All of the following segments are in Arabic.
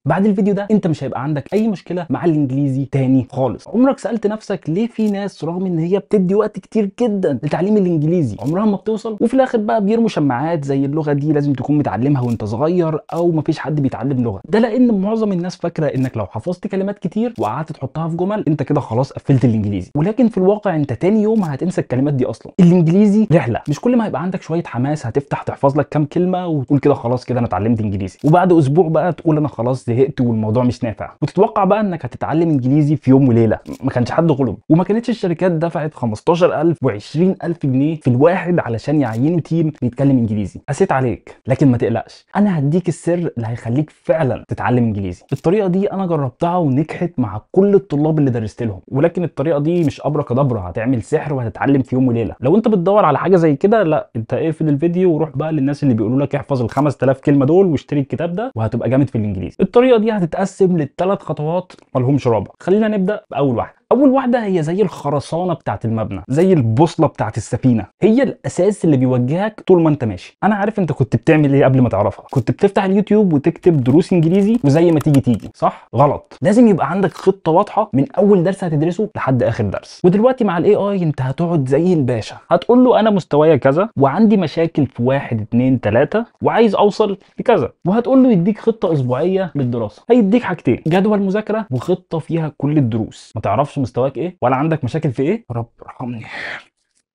بعد الفيديو ده انت مش هيبقى عندك اي مشكله مع الانجليزي تاني خالص. عمرك سالت نفسك ليه في ناس رغم ان هي بتدي وقت كتير جدا لتعليم الانجليزي عمرها ما بتوصل، وفي الاخر بقى بيرموا شماعات زي اللغه دي لازم تكون متعلمها وانت صغير او مفيش حد بيتعلم لغه؟ ده لان معظم الناس فاكره انك لو حفظت كلمات كتير وقعدت تحطها في جمل انت كده خلاص قفلت الانجليزي، ولكن في الواقع انت تاني يوم هتنسى الكلمات دي اصلا. الانجليزي رحله، مش كل ما يبقى عندك شويه حماس هتفتح تحفظ لك كام كلمه وتقول كده خلاص كده انا اتعلمت انجليزي، وبعد اسبوع بقى تقول انا خلاص زهقت والموضوع مش نافع، وتتوقع بقى انك هتتعلم انجليزي في يوم وليله. ما كانش حد غلب، وما كانتش الشركات دفعت 15,000 و20,000 جنيه في الواحد علشان يعينوا تيم بيتكلم انجليزي. قسيت عليك، لكن ما تقلقش، انا هديك السر اللي هيخليك فعلا تتعلم انجليزي. الطريقه دي انا جربتها ونجحت مع كل الطلاب اللي درست لهم، ولكن الطريقه دي مش ابركدبره هتعمل سحر وهتتعلم في يوم وليله. لو انت بتدور على حاجه زي كده، لا انت اقفل الفيديو وروح بقى للناس اللي بيقولوا لك احفظ ال 5000 كلمه دول واشتري الكتاب ده وهتبقى جامد في الانجليزي. الطريقه دي هتتقسم للثلاث خطوات مالهمش رابع. خلينا نبدا باول واحده. اول واحده هي زي الخرسانه بتاعه المبنى، زي البوصله بتاعه السفينه، هي الاساس اللي بيوجهك طول ما انت ماشي. انا عارف انت كنت بتعمل ايه قبل ما تعرفها، كنت بتفتح اليوتيوب وتكتب دروس انجليزي وزي ما تيجي تيجي. صح؟ غلط، لازم يبقى عندك خطه واضحه من اول درس هتدرسه لحد اخر درس. ودلوقتي مع الاي اي انت هتقعد زي الباشا هتقول له انا مستوايا كذا وعندي مشاكل في 1 2 3 وعايز اوصل لكذا، وهتقول له يديك خطه اسبوعيه للدراسه. هيديك حاجتين، جدول مذاكره وخطه فيها كل الدروس. ما تعرفش مستواك ايه ولا عندك مشاكل في ايه؟ رب ارحمني.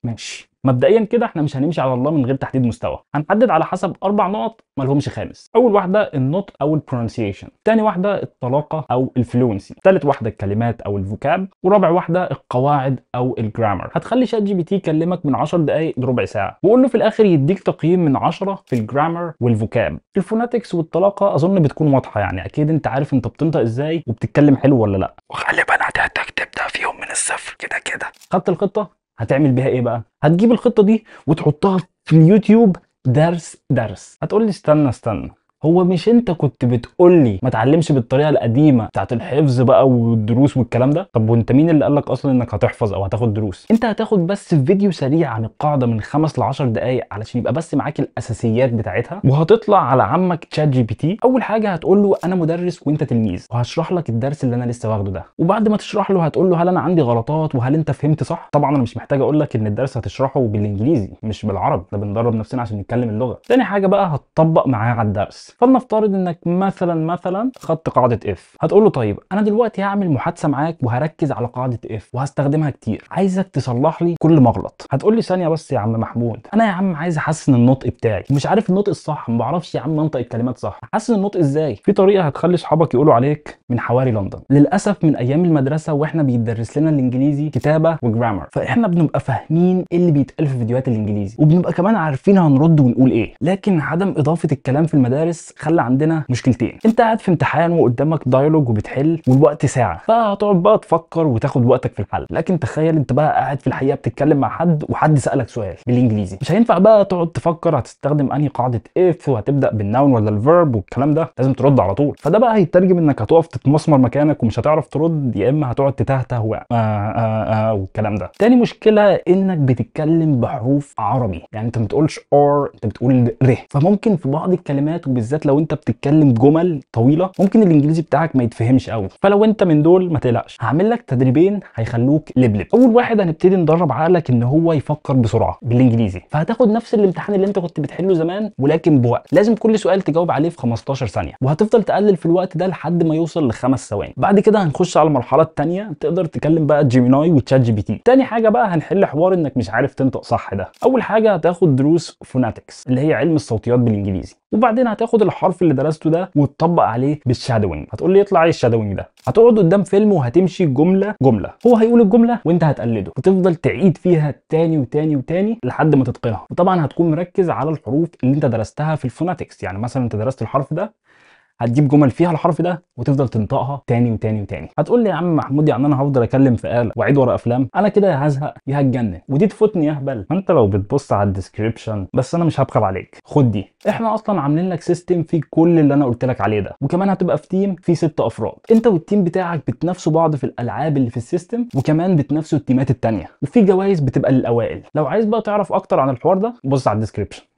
ماشي، مبدئيا كده احنا مش هنمشي على الله من غير تحديد مستوى. هنحدد على حسب 4 نقط ما لهمش خامس. اول واحده النطق او البرونسيشن، ثاني واحده الطلاقه او الفلوينسي، ثالث واحده الكلمات او الفوكاب، ورابع واحده القواعد او الجرامر. هتخلي شات جي بي تي يكلمك من 10 دقائق لربع ساعه، وقول له في الاخر يديك تقييم من 10 في الجرامر والفوكاب. الفوناتكس والطلاقه اظن بتكون واضحه، يعني اكيد انت عارف انت بتنطق ازاي وبتتكلم حلو ولا لا، وغالبا هتحتاج تبدا فيهم من الصفر كده كده. خدت الخطه؟ هتعمل بيها ايه بقى؟ هتجيب الخطه دي وتحطها في اليوتيوب درس درس. هتقول لي استنى، هو مش انت كنت بتقول لي ما تعلمش بالطريقه القديمه بتاعت الحفظ بقى والدروس والكلام ده؟ طب وانت مين اللي قال لك اصلا انك هتحفظ او هتاخد دروس؟ انت هتاخد بس فيديو سريع عن القاعده من 5 ل 10 دقائق علشان يبقى بس معاك الاساسيات بتاعتها، وهتطلع على عمك تشات جي بي تي. اول حاجه هتقول له انا مدرس وانت تلميذ وهشرح لك الدرس اللي انا لسه واخده ده، وبعد ما تشرح له هتقول له هل انا عندي غلطات وهل انت فهمت صح؟ طبعا انا مش محتاج اقول لك ان الدرس هتشرحه بالانجليزي مش بالعربي، ده بندرب نفسنا عشان نتكلم اللغه. تاني حاجه بقى هتطبق معاه على الدرس. فلنفترض انك مثلا خدت قاعده اف، هتقول له طيب انا دلوقتي هعمل محادثه معاك وهركز على قاعده اف وهستخدمها كتير، عايزك تصلح لي كل مغلط. هتقول لي ثانيه بس يا عم محمود، انا يا عم عايز احسن النطق بتاعي ومش عارف النطق الصح، ما بعرفش يا عم انطق الكلمات صح. احسن النطق ازاي؟ في طريقه هتخلي اصحابك يقولوا عليك من حواري لندن. للاسف من ايام المدرسه واحنا بيدرس لنا الانجليزي كتابه وجرامر، فاحنا بنبقى فاهمين ايه اللي بيتقال في فيديوهات الانجليزي وبنبقى كمان عارفين هنرد ونقول ايه، لكن عدم اضافه الكلام في المدارس خلى عندنا مشكلتين. انت قاعد في امتحان وقدامك دايلوج وبتحل والوقت ساعه، فهتقعد بقى تفكر وتاخد وقتك في الحل. لكن تخيل انت بقى قاعد في الحقيقه بتتكلم مع حد وحد سالك سؤال بالانجليزي، مش هينفع بقى تقعد تفكر هتستخدم انهي قاعده اف وهتبدا بالناون ولا الفيرب والكلام ده، لازم ترد على طول. فده بقى هيترجم انك هتقف تتمسمر مكانك ومش هتعرف ترد، يا اما هتقعد تتهته والكلام ده. تاني مشكله انك بتتكلم بحروف عربي، يعني انت ما بتقولش اور، انت بتقول ر، فممكن في بعض الكلمات وبالذات لو انت بتتكلم جمل طويله ممكن الانجليزي بتاعك ما يتفهمش قوي. فلو انت من دول ما تقلقش، هعمل لك تدريبين هيخلوك لبلب. اول واحد هنبتدي ندرب عقلك ان هو يفكر بسرعه بالانجليزي، فهتاخد نفس الامتحان اللي انت كنت بتحله زمان ولكن بوقت، لازم كل سؤال تجاوب عليه في 15 ثانيه، وهتفضل تقلل في الوقت ده لحد ما يوصل ل5 ثواني. بعد كده هنخش على المرحله الثانيه تقدر تكلم بقى جيميناي وتشات جي بي تي. تاني حاجه بقى هنحل حوار انك مش عارف تنطق صح ده. اول حاجه هتاخد دروس فوناتكس اللي هي علم الصوتيات بالانجليزي، وبعدين هتاخد الحرف اللي درسته ده وتطبق عليه بالشادوينج. هتقول لي يطلع ايه الشادوينج ده؟ هتقعد قدام فيلم وهتمشي جمله جمله، هو هيقول الجمله وانت هتقلده وتفضل تعيد فيها تاني وتاني وتاني لحد ما تتقنها. وطبعا هتكون مركز على الحروف اللي انت درستها في الفوناتكس، يعني مثلا انت درست الحرف ده هتجيب جمل فيها الحرف ده وتفضل تنطقها تاني وتاني وتاني. هتقول لي يا عم محمود يعني انا هفضل اكلم في آلة واعيد ورا افلام؟ انا كده يا هزهق يا هتجنن ودي تفوتني يا هبل. ما انت لو بتبص على الديسكريبشن، بس انا مش هبخل عليك، خد دي، احنا اصلا عاملين لك سيستم فيه كل اللي انا قلت لك عليه ده، وكمان هتبقى في تيم فيه 6 افراد، انت والتيم بتاعك بتنافسوا بعض في الالعاب اللي في السيستم وكمان بتنافسوا التيمات التانية، وفي جوائز بتبقى للاوائل. لو عايز بقى تعرف اكتر عن الحوار ده بص على الديسكريبشن.